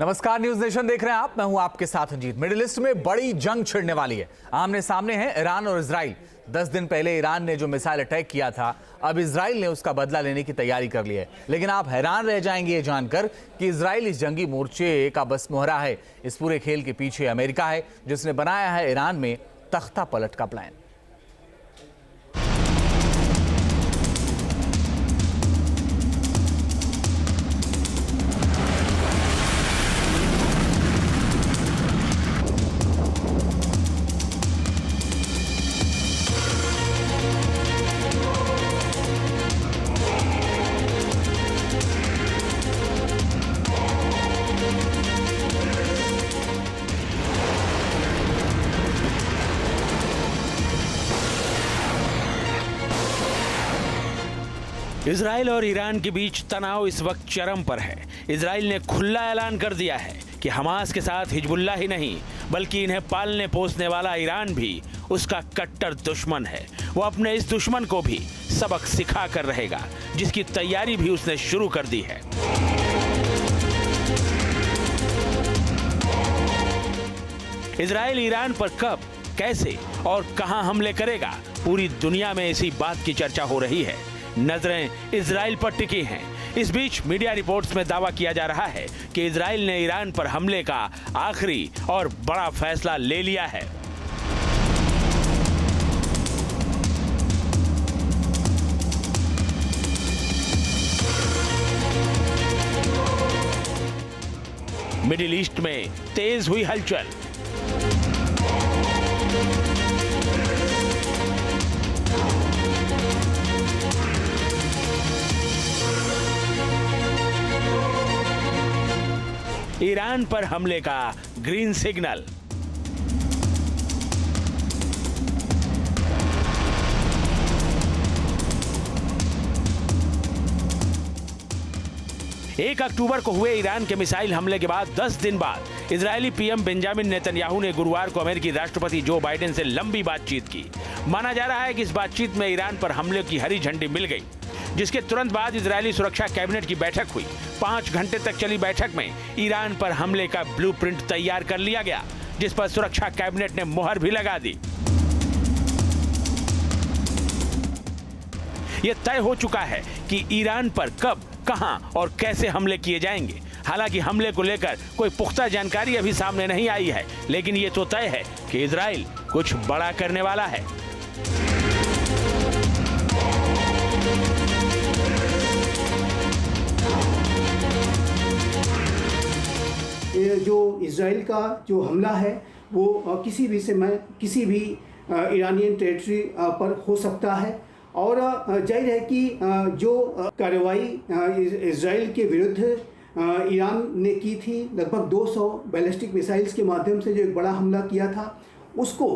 नमस्कार, news nation देख रहे हैं आप। मैं हूं आपके साथ अजीत। मिडिल ईस्ट में बड़ी जंग छिड़ने वाली है। आमने सामने हैं ईरान और इजराइल। 10 दिन पहले ईरान ने जो मिसाइल अटैक किया था, अब इजराइल ने उसका बदला लेने की तैयारी कर ली है। लेकिन आप हैरान रह जाएंगे ये जानकर कि इजराइल इस जंगी मोर्चे का बस मोहरा है। इस पूरे खेल के पीछे अमेरिका है, जिसने बनाया है ईरान में तख्ता पलट का प्लान। इजराइल और ईरान के बीच तनाव इस वक्त चरम पर है। इजराइल ने खुला ऐलान कर दिया है कि हमास के साथ हिजबुल्लाह ही नहीं बल्कि इन्हें पालने पोसने वाला ईरान भी उसका कट्टर दुश्मन है। वो अपने इस दुश्मन को भी सबक सिखा कर रहेगा, जिसकी तैयारी भी उसने शुरू कर दी है। इजराइल ईरान पर कब, कैसे और कहां हमले करेगा, पूरी दुनिया में इसी बात की चर्चा हो रही है। नजरें इजराइल पर टिकी हैं। इस बीच मीडिया रिपोर्ट्स में दावा किया जा रहा है कि इजराइल ने ईरान पर हमले का आखिरी और बड़ा फैसला ले लिया है। मिडिल ईस्ट में तेज हुई हलचल। ईरान पर हमले का ग्रीन सिग्नल। एक अक्टूबर को हुए ईरान के मिसाइल हमले के बाद 10 दिन बाद इजरायली पीएम बेंजामिन नेतन्याहू ने गुरुवार को अमेरिकी राष्ट्रपति जो बाइडेन से लंबी बातचीत की। माना जा रहा है कि इस बातचीत में ईरान पर हमले की हरी झंडी मिल गई, जिसके तुरंत बाद इजरायली सुरक्षा कैबिनेट की बैठक हुई। 5 घंटे तक चली बैठक में ईरान पर हमले का ब्लूप्रिंट तैयार कर लिया गया, जिस पर सुरक्षा कैबिनेट ने मुहर भी लगा दी। यह तय हो चुका है कि ईरान पर कब, कहां और कैसे हमले किए जाएंगे। हालांकि हमले को लेकर कोई पुख्ता जानकारी अभी सामने नहीं आई है, लेकिन यह तो तय है कि इजराइल कुछ बड़ा करने वाला है। जो इजराइल का जो हमला है वो किसी भी समय किसी भी ईरानियन टेरिटरी पर हो सकता है। और जाहिर है कि जो कार्रवाई इजराइल के विरुद्ध ईरान ने की थी, लगभग 200 बैलिस्टिक मिसाइल्स के माध्यम से जो एक बड़ा हमला किया था, उसको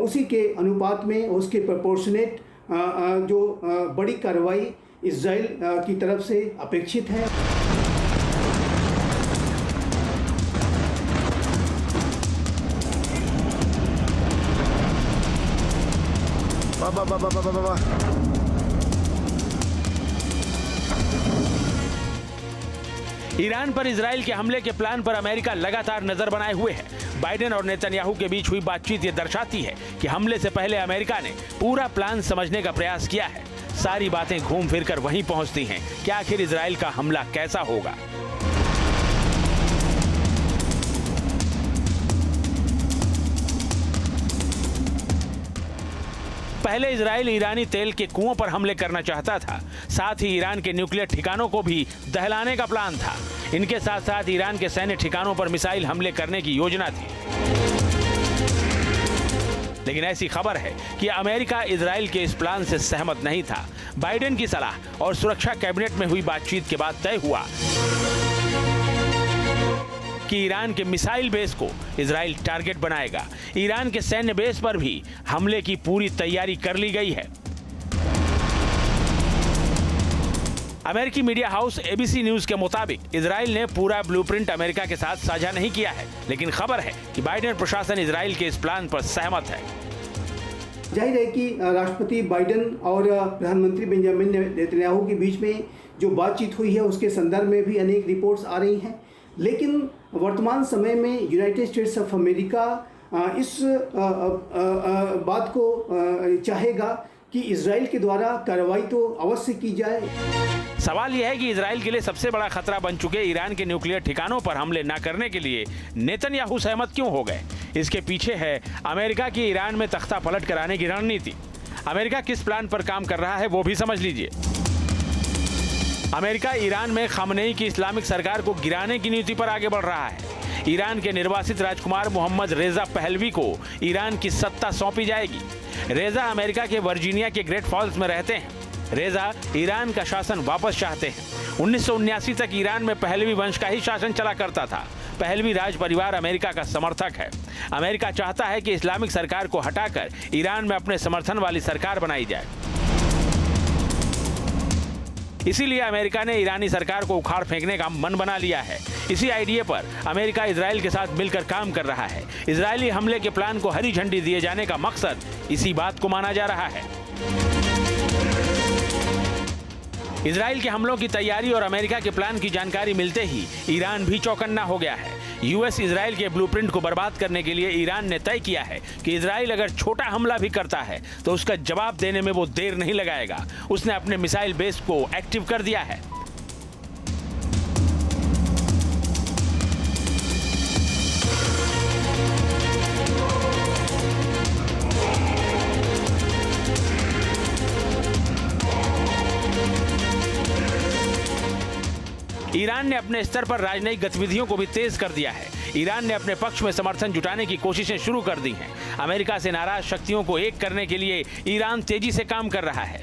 उसी के अनुपात में, उसके प्रोपोर्शनेट जो बड़ी कार्रवाई इजराइल की तरफ से अपेक्षित है। ईरान पर इजराइल के हमले के प्लान पर अमेरिका लगातार नजर बनाए हुए है। बाइडेन और नेतन्याहू के बीच हुई बातचीत ये दर्शाती है कि हमले से पहले अमेरिका ने पूरा प्लान समझने का प्रयास किया है। सारी बातें घूम फिर कर वहीं पहुंचती हैं कि आखिर इजराइल का हमला कैसा होगा। पहले इजराइल ईरानी तेल के कुओं पर हमले करना चाहता था। साथ ही ईरान के न्यूक्लियर ठिकानों को भी दहलाने का प्लान था। इनके साथ साथ ईरान के सैन्य ठिकानों पर मिसाइल हमले करने की योजना थी। लेकिन ऐसी खबर है कि अमेरिका इजराइल के इस प्लान से सहमत नहीं था। बाइडेन की सलाह और सुरक्षा कैबिनेट में हुई बातचीत के बाद तय हुआ कि ईरान के मिसाइल बेस को इजराइल टारगेट बनाएगा। ईरान के सैन्य बेस पर भी हमले की पूरी तैयारी कर ली गई है। अमेरिकी मीडिया हाउस एबीसी न्यूज के मुताबिक इजराइल ने पूरा ब्लूप्रिंट अमेरिका के साथ साझा नहीं किया है, लेकिन खबर है कि बाइडेन प्रशासन इजराइल के इस प्लान पर सहमत है। जाहिर है कि राष्ट्रपति बाइडेन और प्रधानमंत्री बेंजामिन नेतन्याहू के बीच में जो बातचीत हुई है उसके संदर्भ में भी अनेक रिपोर्ट्स आ रही हैं। लेकिन वर्तमान समय में यूनाइटेड स्टेट्स ऑफ अमेरिका इस बात को चाहेगा कि इजराइल के द्वारा कार्रवाई तो अवश्य की जाए। सवाल यह है कि इजराइल के लिए सबसे बड़ा खतरा बन चुके ईरान के न्यूक्लियर ठिकानों पर हमले न करने के लिए नेतन्याहू सहमत क्यों हो गए। इसके पीछे है अमेरिका की ईरान में तख्ता पलट कराने की रणनीति। अमेरिका किस प्लान पर काम कर रहा है वो भी समझ लीजिए। अमेरिका ईरान में खामनेई की इस्लामिक सरकार को गिराने की नीति पर आगे बढ़ रहा है। ईरान के निर्वासित राजकुमार मोहम्मद रेजा पहलवी को ईरान की सत्ता सौंपी जाएगी। रेजा अमेरिका के वर्जीनिया के ग्रेट फॉल्स में रहते हैं। रेजा ईरान का शासन वापस चाहते हैं। 1979 तक ईरान में पहलवी वंश का ही शासन चला करता था। पहलवी राज परिवार अमेरिका का समर्थक है। अमेरिका चाहता है कि इस्लामिक सरकार को हटाकर ईरान में अपने समर्थन वाली सरकार बनाई जाए। इसीलिए अमेरिका ने ईरानी सरकार को उखाड़ फेंकने का मन बना लिया है। इसी आइडिया पर अमेरिका इजराइल के साथ मिलकर काम कर रहा है। इजरायली हमले के प्लान को हरी झंडी दिए जाने का मकसद इसी बात को माना जा रहा है। इजराइल के हमलों की तैयारी और अमेरिका के प्लान की जानकारी मिलते ही ईरान भी चौकन्ना हो गया है। यूएस इजराइल के ब्लूप्रिंट को बर्बाद करने के लिए ईरान ने तय किया है कि इजराइल अगर छोटा हमला भी करता है तो उसका जवाब देने में वो देर नहीं लगाएगा। उसने अपने मिसाइल बेस को एक्टिव कर दिया है। ईरान ने अपने स्तर पर राजनयिक गतिविधियों को भी तेज कर दिया है। ईरान ने अपने पक्ष में समर्थन जुटाने की कोशिशें शुरू कर दी हैं। अमेरिका से नाराज शक्तियों को एक करने के लिए ईरान तेजी से काम कर रहा है।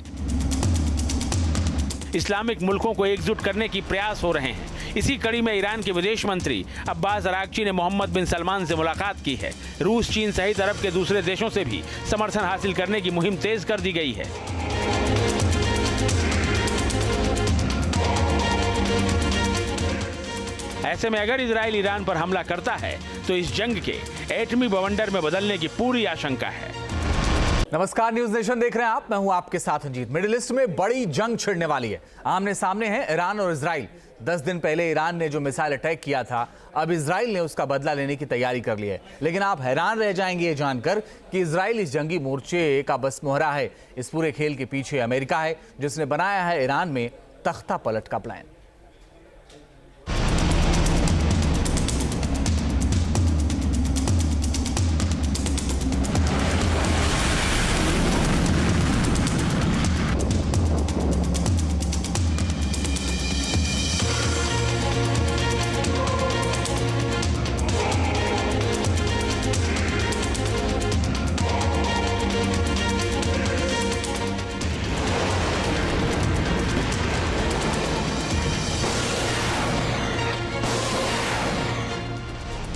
इस्लामिक मुल्कों को एकजुट करने की प्रयास हो रहे हैं। इसी कड़ी में ईरान के विदेश मंत्री अब्बास अरागची ने मोहम्मद बिन सलमान से मुलाकात की है। रूस, चीन सहित अरब के दूसरे देशों से भी समर्थन हासिल करने की मुहिम तेज कर दी गई है। ऐसे में अगर इजराइल ईरान पर हमला करता है तो इस जंग के एटमी बवंडर में बदलने की पूरी आशंका है। नमस्कार, न्यूज नेशन देख रहे हैं आप। मैं हूं आपके साथ अंजीत। मिडिल ईस्ट में बड़ी जंग छिड़ने वाली है। आमने सामने हैं ईरान और इजराइल। 10 दिन पहले ईरान ने जो मिसाइल अटैक किया था, अब इजराइल ने उसका बदला लेने की तैयारी कर ली है। लेकिन आप हैरान रह जाएंगे ये जानकर कि इजराइल इस जंगी मोर्चे का बस मोहरा है। इस पूरे खेल के पीछे अमेरिका है, जिसने बनाया है ईरान में तख्ता पलट का प्लान।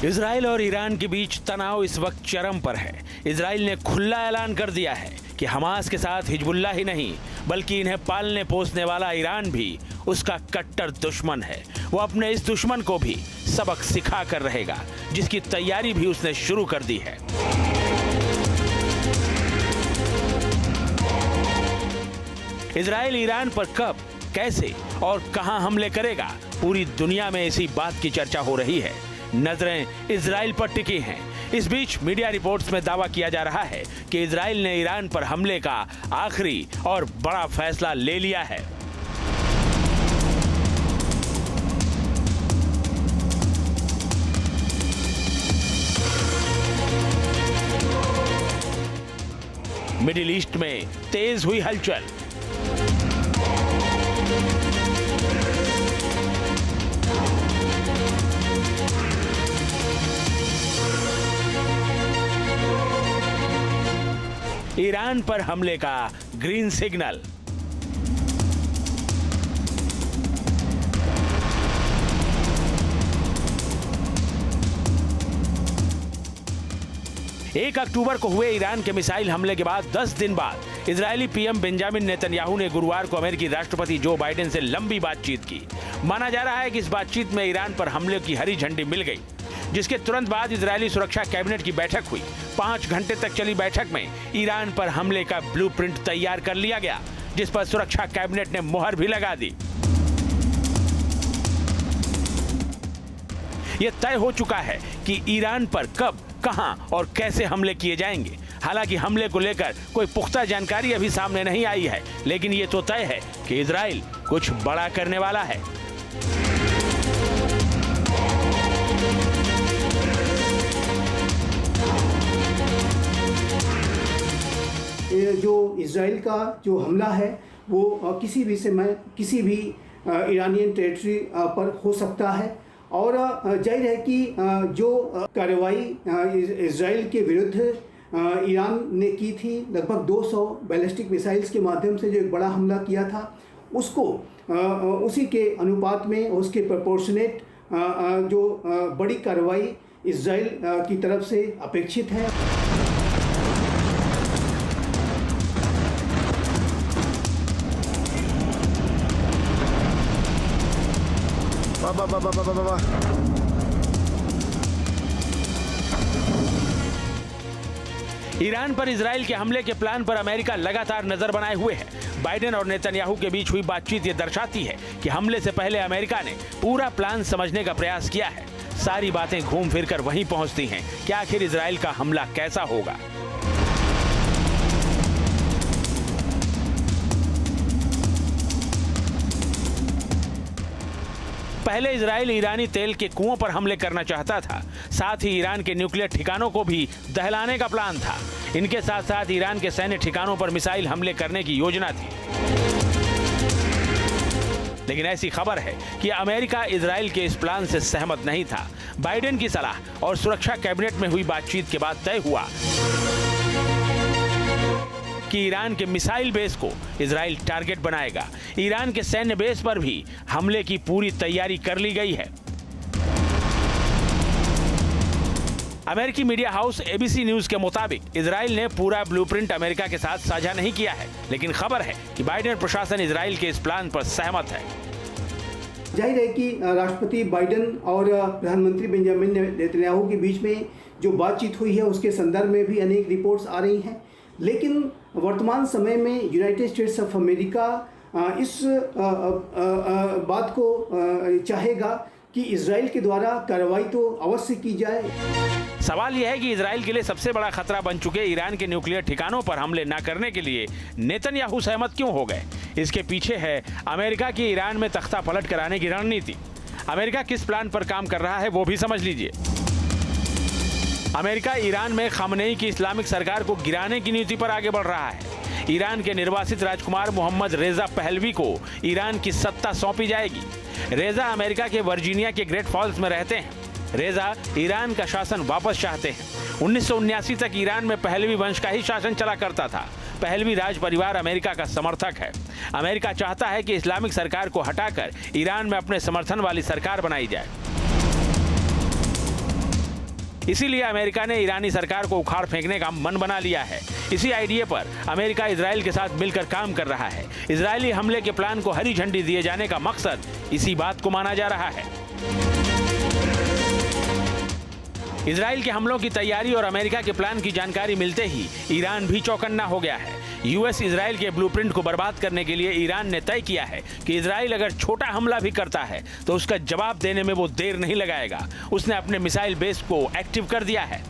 इजराइल और ईरान के बीच तनाव इस वक्त चरम पर है। इजराइल ने खुला ऐलान कर दिया है कि हमास के साथ हिजबुल्लाह ही नहीं बल्कि इन्हें पालने पोसने वाला ईरान भी उसका कट्टर दुश्मन है। वो अपने इस दुश्मन को भी सबक सिखा कर रहेगा, जिसकी तैयारी भी उसने शुरू कर दी है। इजराइल ईरान पर कब, कैसे और कहां हमले करेगा, पूरी दुनिया में इसी बात की चर्चा हो रही है। नजरें इजराइल पर टिकी हैं। इस बीच मीडिया रिपोर्ट्स में दावा किया जा रहा है कि इजराइल ने ईरान पर हमले का आखिरी और बड़ा फैसला ले लिया है। मिडिल ईस्ट में तेज हुई हलचल। ईरान पर हमले का ग्रीन सिग्नल। एक अक्टूबर को हुए ईरान के मिसाइल हमले के बाद 10 दिन बाद इजरायली पीएम बेंजामिन नेतन्याहू ने गुरुवार को अमेरिकी राष्ट्रपति जो बाइडेन से लंबी बातचीत की। माना जा रहा है कि इस बातचीत में ईरान पर हमले की हरी झंडी मिल गई, जिसके तुरंत बाद इजरायली सुरक्षा कैबिनेट की बैठक हुई। 5 घंटे तक चली बैठक में ईरान पर हमले का ब्लूप्रिंट तैयार कर लिया गया, जिस पर सुरक्षा कैबिनेट ने मुहर भी लगा दी। ये तय हो चुका है कि ईरान पर कब, कहां और कैसे हमले किए जाएंगे। हालांकि हमले को लेकर कोई पुख्ता जानकारी अभी सामने नहीं आई है, लेकिन ये तो तय है कि इजराइल कुछ बड़ा करने वाला है। जो इजराइल का जो हमला है वो किसी भी ईरानियन टेरिटरी पर हो सकता है और जाहिर है कि जो कार्रवाई इजराइल के विरुद्ध ईरान ने की थी, लगभग 200 बैलिस्टिक मिसाइल्स के माध्यम से जो एक बड़ा हमला किया था, उसको उसी के अनुपात में, उसके प्रोपोर्शनेट जो बड़ी कार्रवाई इजराइल की तरफ से अपेक्षित है। ईरान पर इजराइल के हमले के प्लान पर अमेरिका लगातार नजर बनाए हुए है। बाइडेन और नेतन्याहू के बीच हुई बातचीत ये दर्शाती है कि हमले से पहले अमेरिका ने पूरा प्लान समझने का प्रयास किया है। सारी बातें घूम फिर कर वहीं पहुंचती हैं कि आखिर इजराइल का हमला कैसा होगा। पहले इजराइल ईरानी तेल के कुओं पर हमले करना चाहता था, साथ ही ईरान के न्यूक्लियर ठिकानों को भी दहलाने का प्लान था। इनके साथ साथ ईरान के सैन्य ठिकानों पर मिसाइल हमले करने की योजना थी। लेकिन ऐसी खबर है कि अमेरिका इजराइल के इस प्लान से सहमत नहीं था। बाइडेन की सलाह और सुरक्षा कैबिनेट में हुई बातचीत के बाद तय हुआ कि ईरान के मिसाइल बेस को इजराइल टारगेट बनाएगा। ईरान के सैन्य बेस पर भी हमले की पूरी तैयारी कर ली गई है। अमेरिकी मीडिया हाउस एबीसी न्यूज के मुताबिक इजराइल ने पूरा ब्लूप्रिंट अमेरिका के साथ साझा नहीं किया है, लेकिन खबर है कि बाइडेन प्रशासन इजराइल के इस प्लान पर सहमत है। जाहिर है कि राष्ट्रपति बाइडेन और प्रधानमंत्री बेंजामिन नेतन्याहू के बीच में जो बातचीत हुई है उसके संदर्भ में भी अनेक रिपोर्ट्स आ रही हैं, लेकिन वर्तमान समय में यूनाइटेड स्टेट्स ऑफ अमेरिका इस बात को चाहेगा कि इजराइल के द्वारा कार्रवाई तो अवश्य की जाए। सवाल यह है कि इजराइल के लिए सबसे बड़ा खतरा बन चुके ईरान के न्यूक्लियर ठिकानों पर हमले न करने के लिए नेतन्याहू सहमत क्यों हो गए। इसके पीछे है अमेरिका की ईरान में तख्ता पलट कराने की रणनीति। अमेरिका किस प्लान पर काम कर रहा है वो भी समझ लीजिए। अमेरिका ईरान में खामनेई की इस्लामिक सरकार को गिराने की नीति पर आगे बढ़ रहा है। ईरान के निर्वासित राजकुमार मोहम्मद रेजा पहलवी को ईरान की सत्ता सौंपी जाएगी। रेजा अमेरिका के वर्जीनिया के ग्रेट फॉल्स में रहते हैं। रेजा ईरान का शासन वापस चाहते हैं। 1979 तक ईरान में पहलवी वंश का ही शासन चला करता था। पहलवी राज परिवार अमेरिका का समर्थक है। अमेरिका चाहता है कि इस्लामिक सरकार को हटाकर ईरान में अपने समर्थन वाली सरकार बनाई जाए। इसीलिए अमेरिका ने ईरानी सरकार को उखाड़ फेंकने का मन बना लिया है। इसी आइडिया पर अमेरिका इजराइल के साथ मिलकर काम कर रहा है। इजरायली हमले के प्लान को हरी झंडी दिए जाने का मकसद इसी बात को माना जा रहा है। इजराइल के हमलों की तैयारी और अमेरिका के प्लान की जानकारी मिलते ही ईरान भी चौकन्ना हो गया है। यूएस इजराइल के ब्लूप्रिंट को बर्बाद करने के लिए ईरान ने तय किया है कि इजराइल अगर छोटा हमला भी करता है तो उसका जवाब देने में वो देर नहीं लगाएगा। उसने अपने मिसाइल बेस को एक्टिव कर दिया है।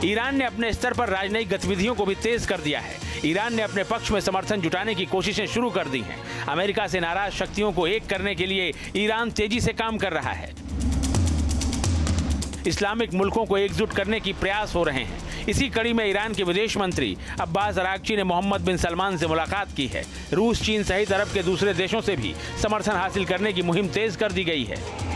ईरान ने अपने स्तर पर राजनयिक गतिविधियों को भी तेज कर दिया है। ईरान ने अपने पक्ष में समर्थन जुटाने की कोशिशें शुरू कर दी हैं। अमेरिका से नाराज शक्तियों को एक करने के लिए ईरान तेजी से काम कर रहा है। इस्लामिक मुल्कों को एकजुट करने की प्रयास हो रहे हैं। इसी कड़ी में ईरान के विदेश मंत्री अब्बास अरागची ने मोहम्मद बिन सलमान से मुलाकात की है। रूस, चीन सहित अरब के दूसरे देशों से भी समर्थन हासिल करने की मुहिम तेज कर दी गई है।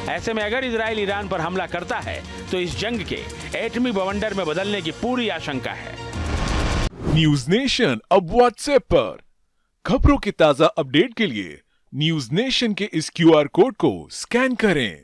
ऐसे में अगर इजराइल ईरान पर हमला करता है तो इस जंग के एटमी बवंडर में बदलने की पूरी आशंका है। न्यूज नेशन अब व्हाट्सएप पर खबरों के ताजा अपडेट के लिए न्यूज नेशन के इस QR कोड को स्कैन करें।